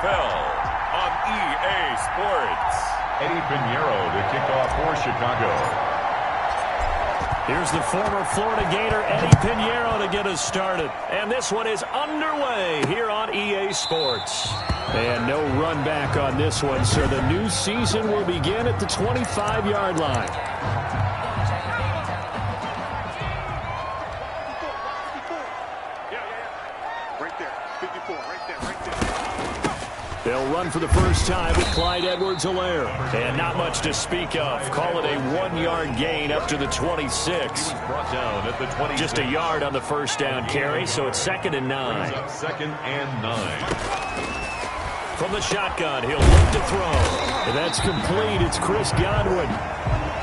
NFL on EA Sports. Eddie Pinheiro to kick off for Chicago. Here's the former Florida Gator, Eddie Pinheiro, to get us started. And this one is underway here on EA Sports. And no run back on this one, so the new season will begin at the 25-yard line. They'll run for the first time with Clyde Edwards-Helaire. And not much to speak of. Call it a 1-yard gain up to the 26. Brought down at the 26. Just a yard on the first down carry, so it's 2nd and 9. 2nd and 9. From the shotgun, he'll look to throw. And that's complete. It's Chris Godwin.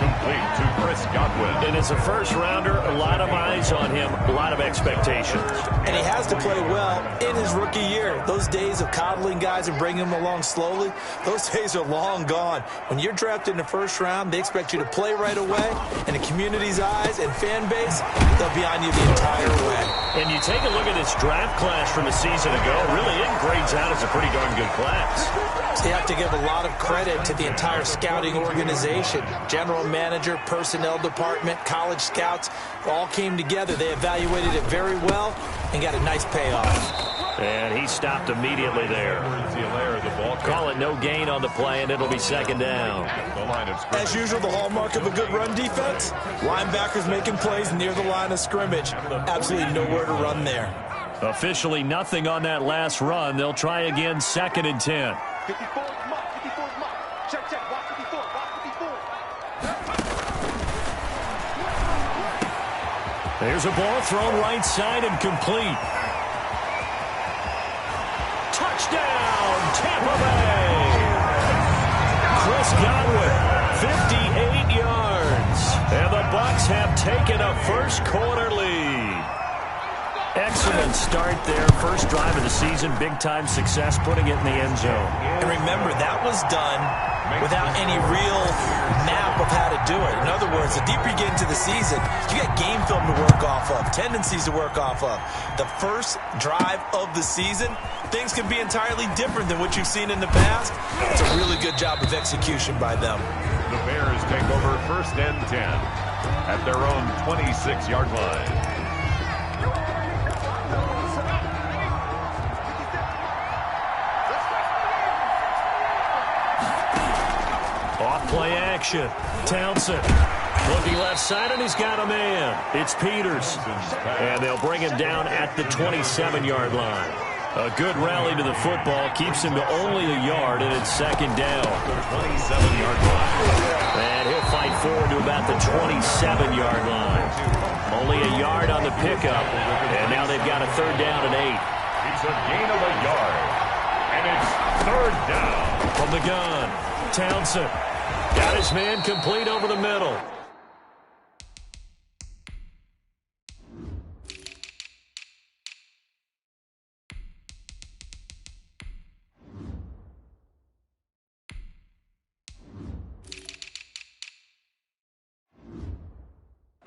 Complete to Chris Godwin. And as a first-rounder, a lot of eyes on him, a lot of expectations. And he has to play well in his rookie year. Those days of coddling guys and bringing them along slowly, those days are long gone. When you're drafted in the first round, they expect you to play right away. And the community's eyes and fan base, they'll be on you the entire way. And you take a look at this draft class from a season ago, really it grades out as a pretty darn good class. So you have to give a lot of credit to the entire scouting organization. General manager, personnel department, college scouts, all came together. They evaluated it very well and got a nice payoff. And he stopped immediately there. Call it no gain on the play, and it'll be 2nd down. As usual, the hallmark of a good run defense, linebackers making plays near the line of scrimmage. Absolutely nowhere to run there. Officially nothing on that last run. They'll try again, 2nd and 10. 54 mark, 54 mark. Check, watch 54, watch 54. There's a ball thrown right side and complete. Touchdown, Tampa Bay! Chris Godwin, 58 yards. And the Bucs have taken a first-quarter lead. Excellent start there. First drive of the season. Big-time success, putting it in the end zone. And remember, that was done without any real map of how to do it. In other words, the deeper you get into the season, you got game film to work off of, tendencies to work off of. The first drive of the season, things can be entirely different than what you've seen in the past. It's a really good job of execution by them. The Bears take over 1st and 10 at their own 26-yard line. Play action. Townsend looking left side, and he's got a man. It's Peters. And they'll bring him down at the 27-yard line. A good rally to the football keeps him to only a yard, and it's 2nd down. 27-yard line. And he'll fight forward to about the 27-yard line. Only a yard on the pickup, and now they've got a 3rd down and 8. It's a gain of a yard, and it's 3rd down. From the gun, Townsend. Got his man complete over the middle.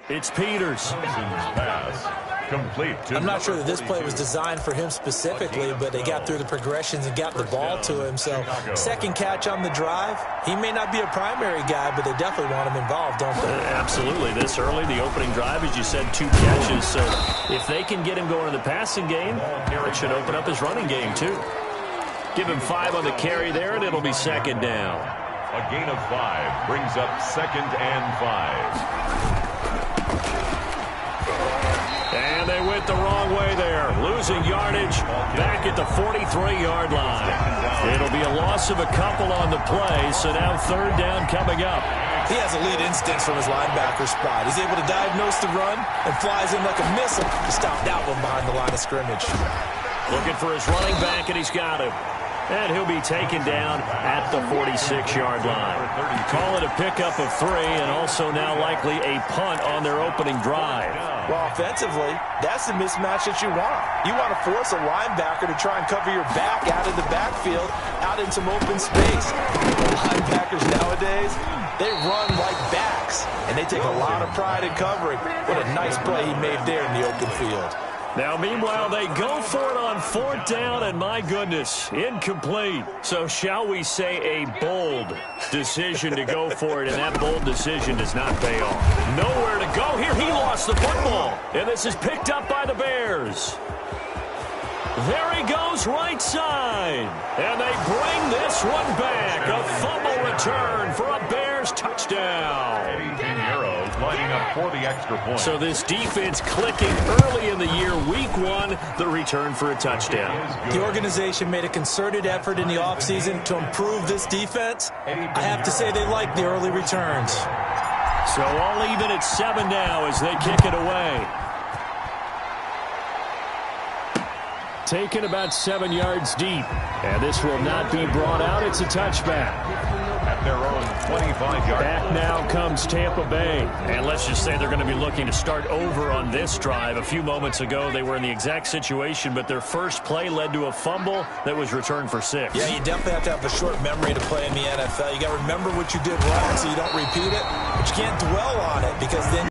It's Peters. Pass complete. I'm not sure that this play was designed for him specifically, but they got through the progressions and got the ball to him. So, 2nd catch on the drive. He may not be a primary guy, but they definitely want him involved, don't they? Absolutely. This early, the opening drive, as you said, 2 catches. So, if they can get him going in the passing game, it should open up his running game, too. Give him 5 on the carry there, and it'll be 2nd down. A gain of 5 brings up 2nd and 5. And they went the wrong way there. Losing yardage back at the 43-yard line. It'll be a loss of a couple on the play, so now 3rd down coming up. He has elite instincts from his linebacker spot. He's able to diagnose the run and flies in like a missile to stop that one behind the line of scrimmage. Looking for his running back, and he's got him. And he'll be taken down at the 46-yard line. Call it a pickup of 3, and also now likely a punt on their opening drive. Well, offensively, that's the mismatch that you want. You want to force a linebacker to try and cover your back out of the backfield, out in some open space. Linebackers nowadays, they run like backs, and they take a lot of pride in covering. What a nice play he made there in the open field. Now, meanwhile, they go for it on 4th down, and my goodness, incomplete. So shall we say a bold decision to go for it, and that bold decision does not pay off. Nowhere to go here. He lost the football, and this is picked up by the Bears. There he goes, right side. And they bring this one back. A fumble return for a Bears touchdown. Lining up for the extra point. So this defense clicking early in the year, week 1, the return for a touchdown. The organization made a concerted effort in the offseason to improve this defense. I have to say they like the early returns. So all even at 7 now as they kick it away. Taken about 7 yards deep. And this will not be brought out. It's a touchback. At their own 25-yard. Back now comes Tampa Bay. And let's just say they're going to be looking to start over on this drive. A few moments ago, they were in the exact situation, but their first play led to a fumble that was returned for 6. Yeah, you definitely have to have a short memory to play in the NFL. You got to remember what you did wrong so you don't repeat it, but you can't dwell on it because then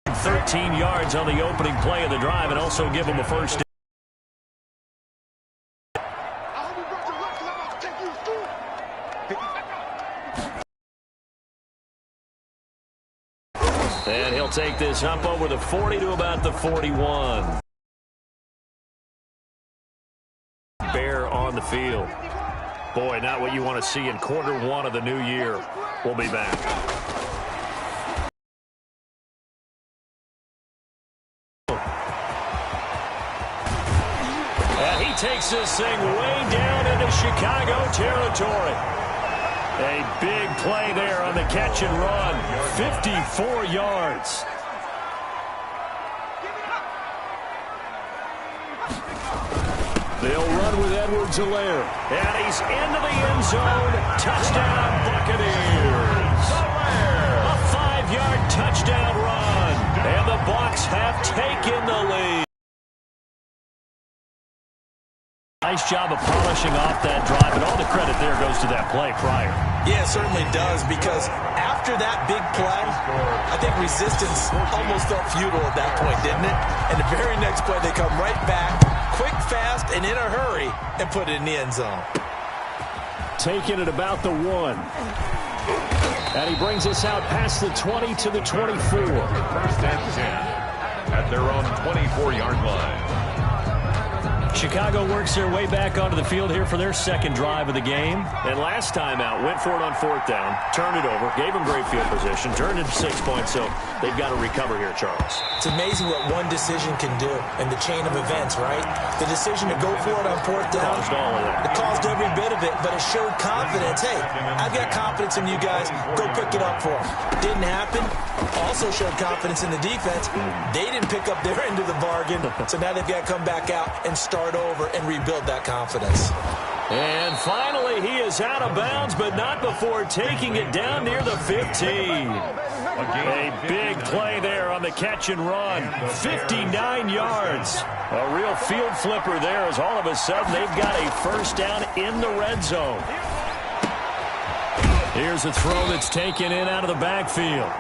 13 yards on the opening play of the drive and also give them a first down. And he'll take this up over the 40 to about the 41. Bear on the field. Boy, not what you want to see in quarter 1 of the new year. We'll be back. And he takes this thing way down into Chicago territory. A big play there on the catch and run. 54 yards. They'll run with Edwards-Helaire. And he's into the end zone. Touchdown, Buccaneers. A 5-yard touchdown run. And the Bucs have taken the lead. Nice job of polishing off that drive, and all the credit there goes to that play prior. Yeah, it certainly does, because after that big play, I think resistance almost felt futile at that point, didn't it? And the very next play, they come right back, quick, fast, and in a hurry, and put it in the end zone. Taking it about the 1. And he brings us out past the 20 to the 24. First and 10 at their own 24-yard line. Chicago works their way back onto the field here for their second drive of the game. And last time out, went for it on 4th down, turned it over, gave them great field position, turned it 6 points, so they've got to recover here, Charles. It's amazing what one decision can do in the chain of events, right? The decision to go for it on 4th down, Caused all of that. it caused every bit of it, but it showed confidence. Hey, I've got confidence in you guys. Go pick it up for them. Didn't happen. Also showed confidence in the defense. They didn't pick up their end of the bargain, so now they've got to come back out and start over and rebuild that confidence. And finally, he is out of bounds, but not before taking it down near the 15. A big play there on the catch and run. 59 yards. A real field flipper there as all of a sudden they've got a first down in the red zone. Here's a throw that's taken in out of the backfield.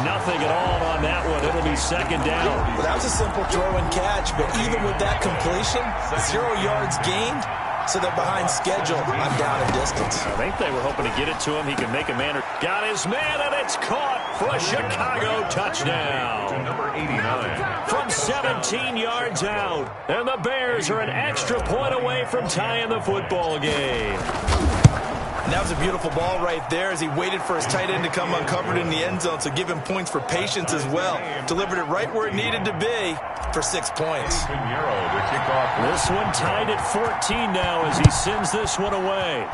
Nothing at all on that one. It'll be second down. Well, that was a simple throw and catch, but even with that completion, 0 yards gained, so they're behind schedule on down and distance. I think they were hoping to get it to him. He can make a man. Got his man, and it's caught for a Chicago touchdown. Number 89. From 17 yards out. And the Bears are an extra point away from tying the football game. And that was a beautiful ball right there as he waited for his tight end to come uncovered in the end zone, so give him points for patience as well. Delivered it right where it needed to be for 6 points. This one tied at 14 now as he sends this one away.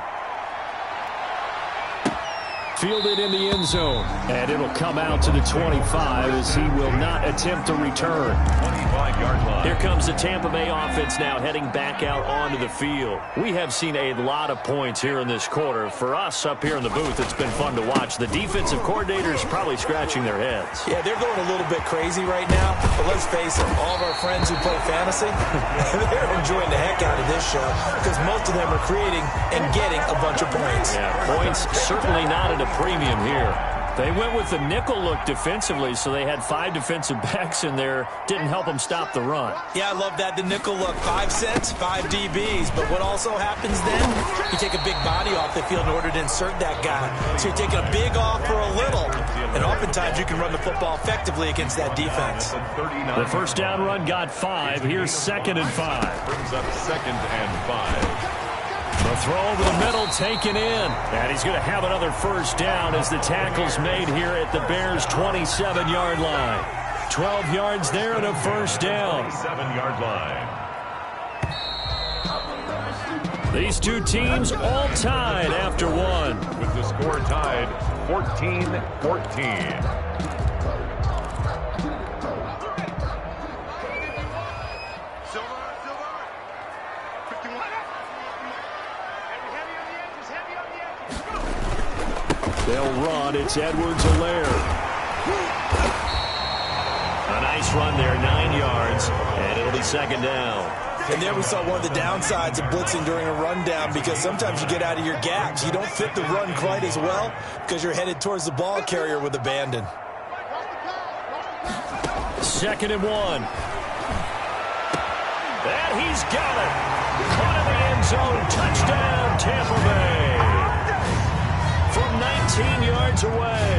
Fielded in the end zone, and it'll come out to the 25 as he will not attempt to return. 25-yard line. Here comes the Tampa Bay offense now heading back out onto the field. We have seen a lot of points here in this quarter. For us up here in the booth, it's been fun to watch. The defensive coordinators probably scratching their heads. Yeah, they're going a little bit crazy right now, but let's face it, all of our friends who play fantasy, they're enjoying the heck out of this show because most of them are creating and getting a bunch of points. Yeah, points certainly not at a premium here. They went with the nickel look defensively, so they had 5 defensive backs in there. Didn't help them stop the run. Yeah, I love that. The nickel look, 5 sets, 5 DBs. But what also happens then, you take a big body off the field in order to insert that guy. So you're taking a big off for a little. And oftentimes you can run the football effectively against that defense. The first down run got 5. Here's 2nd and 5. Brings up 2nd and 5. The throw over the middle taken in. And he's going to have another first down as the tackle's made here at the Bears' 27-yard line. 12 yards there and a first down. 7-yard line. These two teams all tied after one. With the score tied 14-14. They'll run. It's Edwards-Helaire. A nice run there, 9 yards, and it'll be 2nd down. And there we saw one of the downsides of blitzing during a rundown, because sometimes you get out of your gaps. You don't fit the run quite as well because you're headed towards the ball carrier with abandon. 2nd and 1. And he's got it. Caught in the end zone. Touchdown, Tampa Bay. From 19 yards away.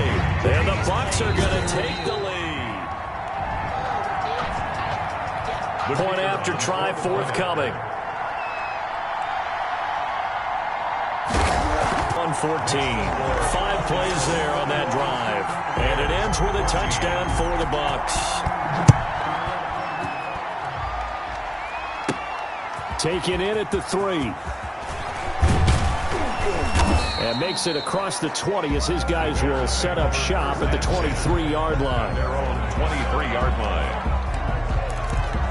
And the Bucs are going to take the lead. Point after try forthcoming. 114. 5 plays there on that drive. And it ends with a touchdown for the Bucs. Taken in at the 3. And makes it across the 20 as his guys will set up shop at the 23-yard line. Their own 23-yard line.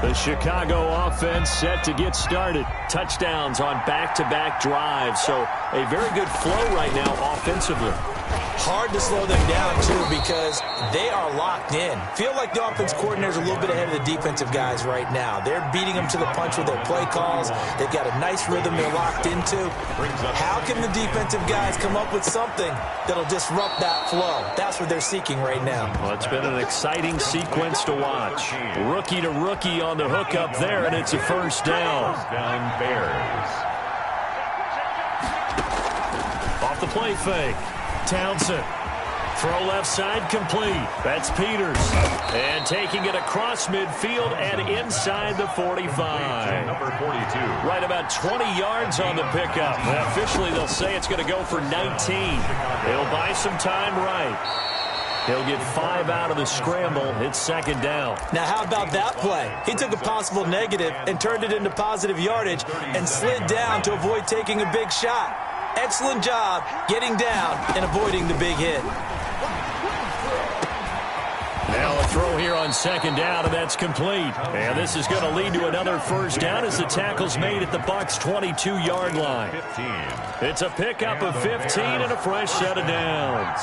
The Chicago offense set to get started. Touchdowns on back-to-back drives. So a very good flow right now offensively. Hard to slow them down, too, because they are locked in. Feel like the offense coordinator's a little bit ahead of the defensive guys right now. They're beating them to the punch with their play calls. They've got a nice rhythm they're locked into. How can the defensive guys come up with something that'll disrupt that flow? That's what they're seeking right now. Well, it's been an exciting sequence to watch. Rookie to rookie on the hook up there, and it's a first down. Down Bears. Off the play fake. Townsend. Throw left side complete. That's Peters. And taking it across midfield and inside the 45. Number 42. Right about 20 yards on the pickup. Officially, they'll say it's going to go for 19. They'll buy some time right. He'll get 5 out of the scramble. It's 2nd down. Now, how about that play? He took a possible negative and turned it into positive yardage and slid down to avoid taking a big shot. Excellent job getting down and avoiding the big hit. Now a throw here on 2nd down, and that's complete. And this is going to lead to another first down as the tackle's made at the Bucs' 22-yard line. 15. It's a pickup of 15 and a fresh set of downs.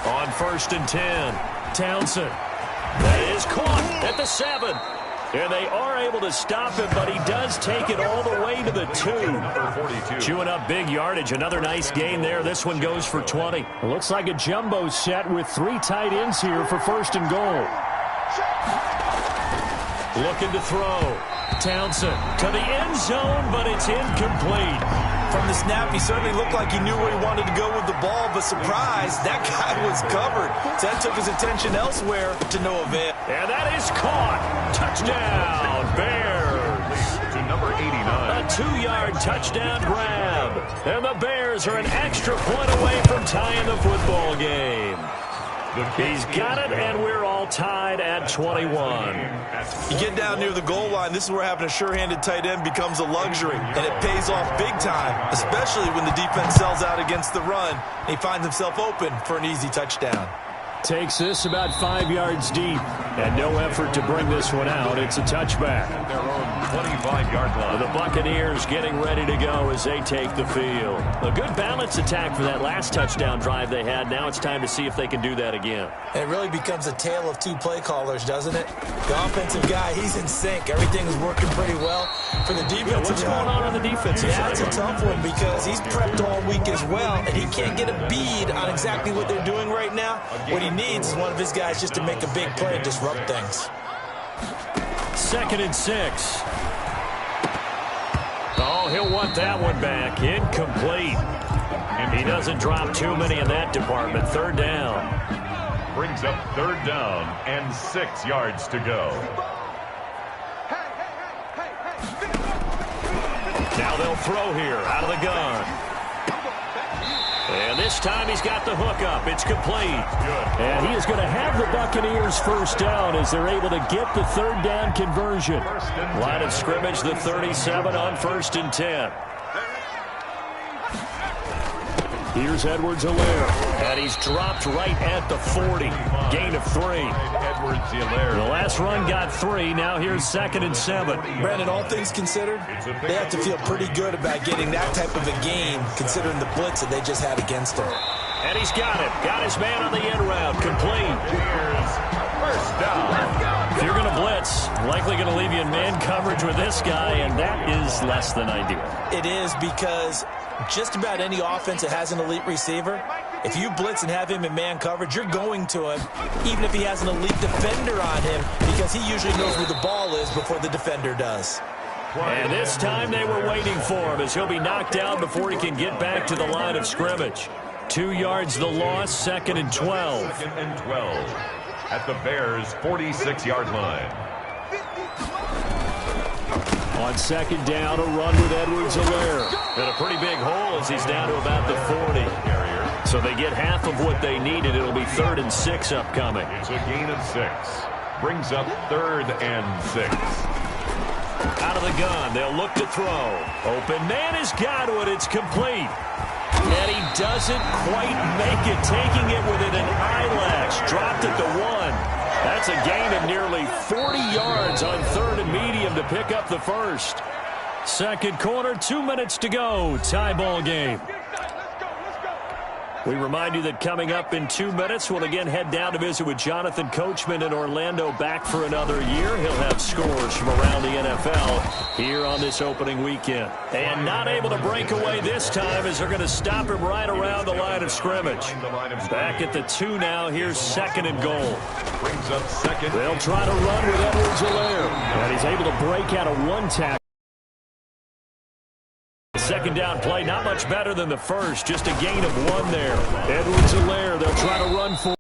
On 1st and 10, Townsend. That is caught at the 7. And they are able to stop him, but he does take it all the way to the 2. Chewing up big yardage. Another nice gain there. This one goes for 20. It looks like a jumbo set with 3 tight ends here for 1st and goal. Looking to throw. Townsend to the end zone, but it's incomplete. From the snap, he certainly looked like he knew where he wanted to go with the ball, but surprise, that guy was covered. So that took his attention elsewhere to no avail. And that is caught. Touchdown, Bears. To number 89. A 2-yard touchdown grab. And the Bears are an extra point away from tying the football game. He's got it, and we're all tied at 21. You get down near the goal line, this is where having a sure-handed tight end becomes a luxury, and it pays off big time, especially when the defense sells out against the run, and he finds himself open for an easy touchdown. Takes this about 5 yards deep. And no effort to bring this one out. It's a touchback. At their own 25-yard line. The Buccaneers getting ready to go as they take the field. A good balanced attack for that last touchdown drive they had. Now it's time to see if they can do that again. It really becomes a tale of two play callers, doesn't it? The offensive guy, he's in sync. Everything's working pretty well for the defensive What's going on the defensive side? It's a tough one because he's prepped all week as well, and he can't get a bead on exactly what they're doing right now. What he needs is one of his guys just to make a big play and disrupt things. 2nd and 6. Oh, he'll want that one back. Incomplete. He doesn't drop too many in that department. 3rd down. Brings up 3rd down and 6 yards to go. Now they'll throw here out of the gun. And this time he's got the hook up. It's complete. And he is going to have the Buccaneers first down as they're able to get the 3rd down conversion. Line of scrimmage, the 37 on 1st and 10. Here's Edwards-Helaire. And he's dropped right at the 40. Gain of 3. Edwards-Helaire. The last run got 3. Now here's 2nd and 7. Brandon, all things considered, they have to feel pretty good about getting that type of a gain considering the blitz that they just had against him. And he's got it. Got his man on the end route. Complete. Here's 1st down. If you're going to blitz, likely going to leave you in man coverage with this guy, and that is less than ideal. It is because just about any offense that has an elite receiver, if you blitz and have him in man coverage, you're going to him, even if he has an elite defender on him, because he usually knows where the ball is before the defender does. And this time they were waiting for him as he'll be knocked down before he can get back to the line of scrimmage. 2 yards the loss, 2nd and 12. 2nd and 12 at the Bears' 46-yard line. On 2nd down, a run with Edwards-Helaire. And a pretty big hole as he's down to about the 40. So they get half of what they needed. It'll be 3rd and 6 upcoming. It's a gain of 6. Brings up 3rd and 6. Out of the gun, they'll look to throw. Open man is Godwin. It's complete. And he doesn't quite make it, taking it within an eyelash. Dropped it to 1. That's a gain of nearly 40 yards on 3rd and medium to pick up the first. 2nd quarter, 2 minutes to go. Tie ball game. We remind you that coming up in 2 minutes, we'll again head down to visit with Jonathan Coachman in Orlando, back for another year. He'll have scores from around the NFL here on this opening weekend. And not able to break away this time as they're going to stop him right around the line of scrimmage. Back at the 2 now. Here's 2nd and goal. Brings up 2nd. They'll try to run with Edwards-Helaire. And he's able to break out of 1 tackle. 2nd down play, not much better than the first. Just a gain of 1 there. Edwards-Helaire, they'll try to run for.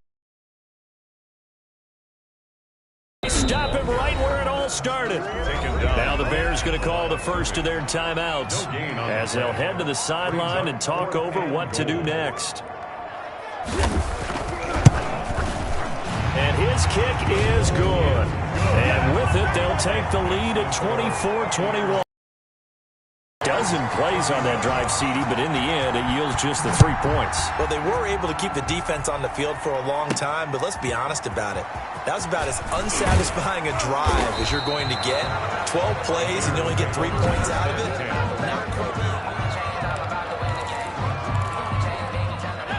Stop him right where it all started. Now the Bears going to call the first of their timeouts as they'll head to the sideline and talk over what to do next. And his kick is good. And with it, they'll take the lead at 24-21. Dozen plays on that drive, CD, but in the end, it yields just the 3 points. Well, they were able to keep the defense on the field for a long time, but let's be honest about it. That was about as unsatisfying a drive as you're going to get. 12 plays, and you only get 3 points out of it.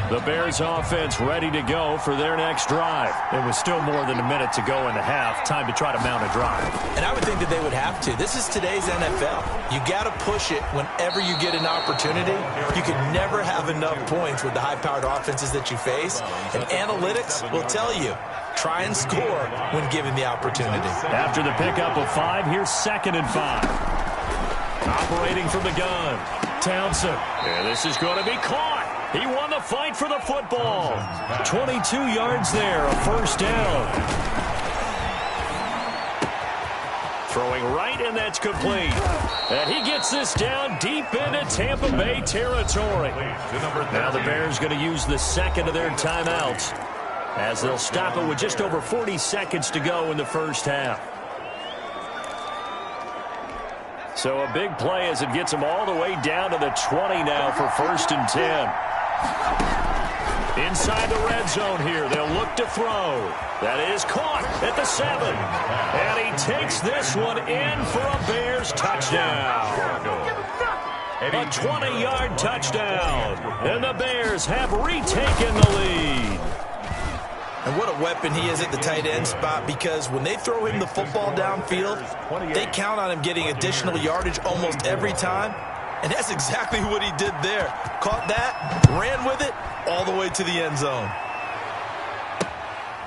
The Bears offense ready to go for their next drive. It was still more than a minute to go in the half. Time to try to mount a drive. And I would think that they would have to. This is today's NFL. You got to push it whenever you get an opportunity. You can never have enough points with the high-powered offenses that you face. And analytics will tell you, try and score when given the opportunity. After the pickup of 5, here's 2nd and 5. Operating from the gun. Townsend. And this is going to be caught. He won the fight for the football. 22 yards there, a first down. Throwing right, and that's complete. And he gets this down deep into Tampa Bay territory. Now the Bears going to use the 2nd of their timeouts as they'll stop it with just over 40 seconds to go in the first half. So a big play as it gets them all the way down to the 20 now for 1st and 10. Inside the red zone here. They'll look to throw. That is caught at the 7. And he takes this one in for a Bears touchdown. A 20-yard touchdown. And the Bears have retaken the lead. And what a weapon he is at the tight end spot, because when they throw him the football downfield, they count on him getting additional yardage almost every time. And that's exactly what he did there. Caught that, ran with it, all the way to the end zone.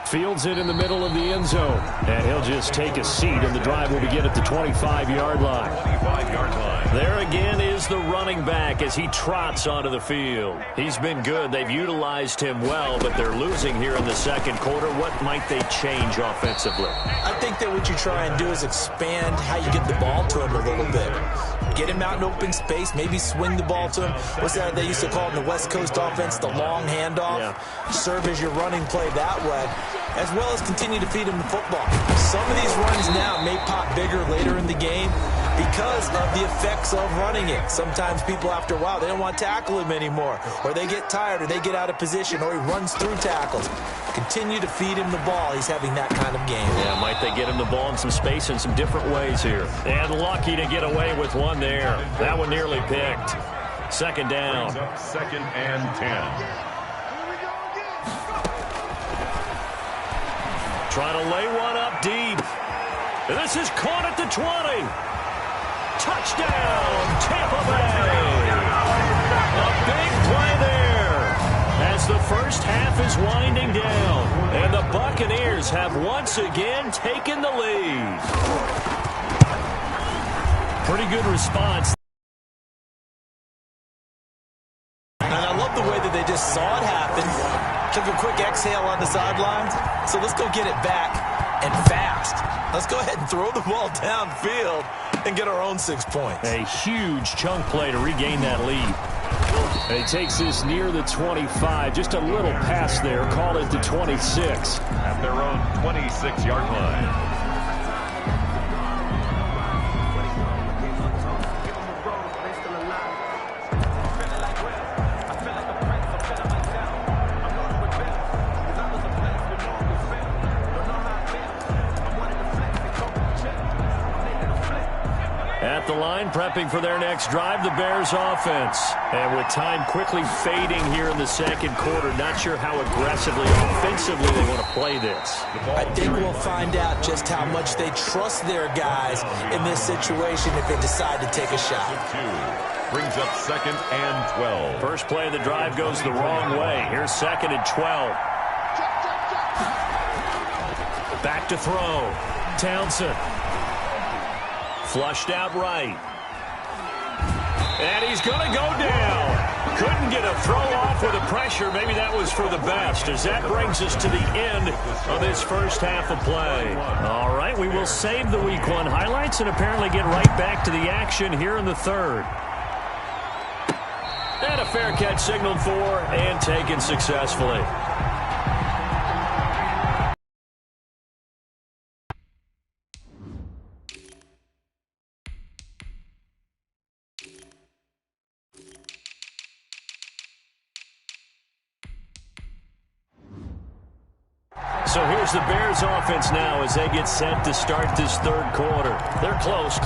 Fields it in the middle of the end zone. And he'll just take a seat, and the drive will begin at the 25-yard line. 25-yard line. There again is the running back as he trots onto the field. He's been good. They've utilized him well, but they're losing here in the second quarter. What might they change offensively? I think that what you try and do is expand how you get the ball to him a little bit. Get him out in open space, maybe swing the ball to him. What's that they used to call in the West Coast offense, the long handoff? Yeah. Serve as your running play that way, as well as continue to feed him the football. Some of these runs now may pop bigger later in the game because of the effects of running it. Sometimes people, after a while, they don't want to tackle him anymore, or they get tired, or they get out of position, or he runs through tackles. Continue to feed him the ball. He's having that kind of game. Yeah, might they get him the ball in some space in some different ways here. And lucky to get away with one there. That one nearly picked. Second down. Second and 10. Trying to lay one up deep. And this is caught at the 20. Touchdown, Tampa Bay. A big play there as the first half is winding down. And the Buccaneers have once again taken the lead. Pretty good response. And I love the way that they just saw it happen. Took a quick exhale on the sidelines. So let's go get it back, and fast. Let's go ahead and throw the ball downfield and get our own 6 points. A huge chunk play to regain that lead. And he takes this near the 25. Just a little pass there. Call it the 26. At their own 26-yard line. At the line, prepping for their next drive, the Bears offense. And with time quickly fading here in the second quarter, not sure how aggressively, offensively they want to play this. I think we'll find out just how much they trust their guys in this situation if they decide to take a shot. Brings up second and 12. First play of the drive goes the wrong way. Here's second and 12. Back to throw. Townsend. Flushed out right. And he's going to go down. Couldn't get a throw off with the pressure. Maybe that was for the best, as that brings us to the end of this first half of play. All right, we will save the Week 1 highlights and apparently get right back to the action here in the third. And a fair catch signaled for and taken successfully. So here's the Bears offense now as they get set to start this third quarter. They're close.